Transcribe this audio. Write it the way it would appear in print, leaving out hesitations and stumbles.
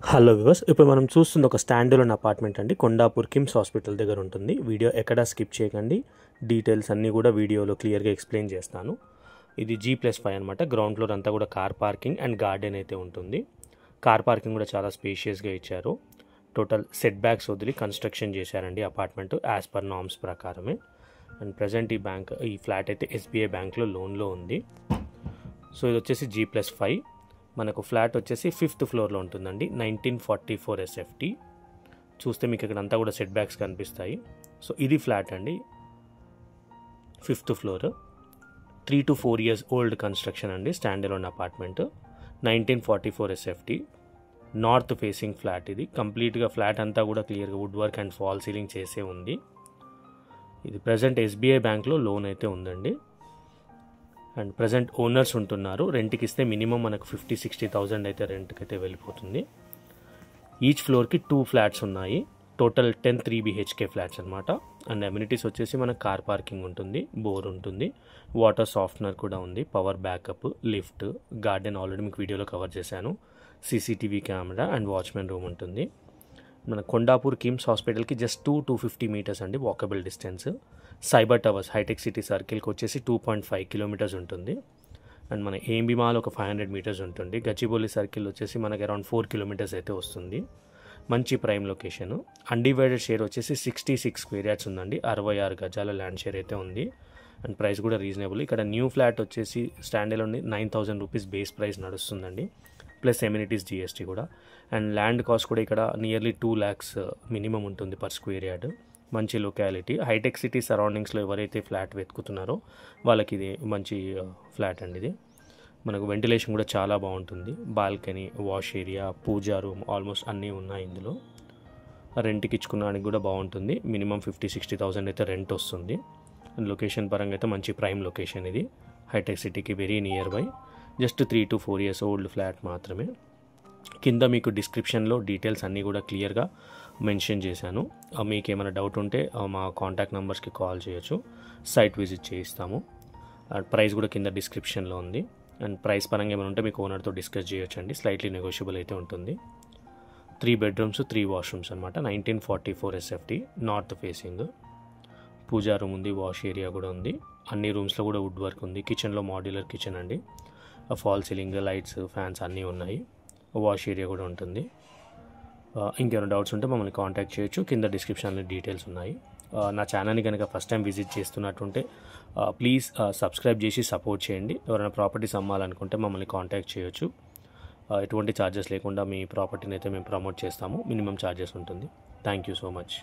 Hello viewers, ఇప్పుడు మనం చూస్తుంది ఒక స్టాండ్ అలోన్ అపార్ట్మెంట్ అండి. కొండాపూర్ కిమ్స్ హాస్పిటల్ దగ్గర ఉంటుంది. వీడియో ఎక్కడా స్కిప్ చేయకండి. డీటెయిల్స్ అన్నీ కూడా వీడియోలో క్లియర్గా ఎక్స్ప్లెయిన్ చేస్తాను. ఇది G+5 అనమాట. గ్రౌండ్ ఫ్లోర్ అంతా కూడా కార్ పార్కింగ్ అండ్ గార్డెన్ అయితే ఉంటుంది. కార్ పార్కింగ్ కూడా చాలా స్పేషియస్గా ఇచ్చారు. టోటల్ సెట్ బ్యాక్స్ వదిలి కన్స్ట్రక్షన్ చేశారండి అపార్ట్మెంట్ యాజ్ పర్ నామ్స్ ప్రకారమే. అండ్ ప్రజెంట్ ఈ ఫ్లాట్ అయితే SBI బ్యాంక్లో లోన్లో ఉంది. సో ఇది వచ్చేసి G+5. మనకు ఫ్లాట్ వచ్చేసి 5th ఫ్లోర్లో ఉంటుందండి. 1944 SFT. చూస్తే మీకు ఇక్కడ అంతా కూడా సెట్ బ్యాక్స్ కనిపిస్తాయి. సో ఇది ఫ్లాట్ అండి, 5th floor. 3 to 4 years old construction అండి. Stand alone apartment 1944 SFT. North facing flat. ఇది కంప్లీట్గా ఫ్లాట్ అంతా కూడా క్లియర్గా wood work and fall ceiling చేసే ఉంది. ఇది ప్రజెంట్ SBI బ్యాంక్లో లోన్ అయితే ఉందండి. అండ్ ప్రజెంట్ ఓనర్స్ ఉంటున్నారు. రెంట్కి ఇస్తే మినిమం మనకు 50-60,000 అయితే రెంట్కి అయితే వెళ్ళిపోతుంది. ఈచ్ ఫ్లోర్కి 2 ఫ్లాట్స్ ఉన్నాయి. టోటల్ 10 3 BHK ఫ్లాట్స్ అనమాట. అండ్ అమ్యూనిటీస్ వచ్చేసి మనకు కార్ పార్కింగ్ ఉంటుంది, బోర్ ఉంటుంది, వాటర్ సాఫ్ట్నర్ కూడా ఉంది, power backup, lift, garden already మీకు వీడియోలో కవర్ చేశాను, CCTV camera and watchman room ఉంటుంది. మన కొండాపూర్ కిమ్స్ హాస్పిటల్కి జస్ట్ 250 మీటర్స్ అండి వాకబుల్ డిస్టెన్స్. సైబర్ టవర్స్ హైటెక్ సిటీ సర్కిల్కి వచ్చేసి 2.5 కిలోమీటర్స్ ఉంటుంది. అండ్ మన AMB మాల్ ఒక 500 మీటర్స్ ఉంటుంది. గచ్చిబౌలి సర్కిల్ వచ్చేసి మనకి అరౌండ్ 4 కిలోమీటర్స్ అయితే వస్తుంది. మంచి ప్రైమ్ లొకేషన్. అన్డివైడెడ్ షేర్ వచ్చేసి 66 స్క్వేర్ యార్డ్స్ ఉందండి. 66 గజాల ల్యాండ్ షేర్ అయితే ఉంది. అండ్ ప్రైస్ కూడా రీజనబుల్. ఇక్కడ న్యూ ఫ్లాట్ వచ్చేసి stand alone 9,000 rupees base price నడుస్తుందండి, ప్లస్ ఎమ్యూనిటీస్ GST కూడా. అండ్ ల్యాండ్ కాస్ట్ కూడా ఇక్కడ నియర్లీ 2 lakhs మినిమం ఉంటుంది పర్ స్క్వేర్ యార్డ్. మంచి లొకాలిటీ. హైటెక్ సిటీ సరౌండింగ్స్లో ఎవరైతే ఫ్లాట్ వెతుకుతున్నారో వాళ్ళకి ఇది మంచి ఫ్లాట్ అండి. ఇది మనకు వెంటిలేషన్ కూడా చాలా బాగుంటుంది. బాల్కనీ, వాష్ ఏరియా, పూజా రూమ్ ఆల్మోస్ట్ అన్నీ ఉన్నాయి ఇందులో. రెంట్కి ఇచ్చుకోవడానికి కూడా బాగుంటుంది. మినిమం 50-60,000 అయితే రెంట్ వస్తుంది. లొకేషన్ పరంగా అయితే మంచి ప్రైమ్ లొకేషన్ ఇది. హైటెక్ సిటీకి very near by. Just 3 to 4 years old flat మాత్రమే. కింద మీకు డిస్క్రిప్షన్లో డీటెయిల్స్ అన్నీ కూడా క్లియర్గా మెన్షన్ చేశాను. మీకు ఏమైనా డౌట్ ఉంటే మా కాంటాక్ట్ నెంబర్స్కి కాల్ చేయొచ్చు, సైట్ విజిట్ చేయిస్తాము. ప్రైస్ కూడా కింద డిస్క్రిప్షన్లో ఉంది. అండ్ ప్రైస్ పరంగా ఏమైనా ఉంటే మీకు ఓనర్తో డిస్కస్ చేయొచ్చు అండి. స్లైట్లీ నెగోషియబుల్ అయితే ఉంటుంది. 3 bedrooms 3 washrooms అనమాట. 1944 SFT. North facing. Puja room ఉంది, వాష్ ఏరియా కూడా ఉంది. అన్ని రూమ్స్లో కూడా వుడ్ వర్క్ ఉంది. కిచెన్లో మాడ్యులర్ కిచెన్ అండి. ఫాల్ సీలింగ్, లైట్స్, ఫ్యాన్స్ అన్నీ ఉన్నాయి. వాష్ ఏరియా కూడా ఉంటుంది. ఇంకేమైనా డౌట్స్ ఉంటే మమ్మల్ని కాంటాక్ట్ చేయొచ్చు. కింద డిస్క్రిప్షన్లో డీటెయిల్స్ ఉన్నాయి. నా ఛానల్ని కనుక ఫస్ట్ టైం విజిట్ చేస్తున్నట్టుంటే ప్లీజ్ సబ్స్క్రైబ్ చేసి సపోర్ట్ చేయండి. ఎవరైనా ప్రాపర్టీస్ అమ్మాలనుకుంటే మమ్మల్ని కాంటాక్ట్ చేయొచ్చు. ఎటువంటి ఛార్జెస్ లేకుండా మీ ప్రాపర్టీని అయితే మేము ప్రమోట్ చేస్తాము. మినిమం ఛార్జెస్ ఉంటుంది. Thank you so much.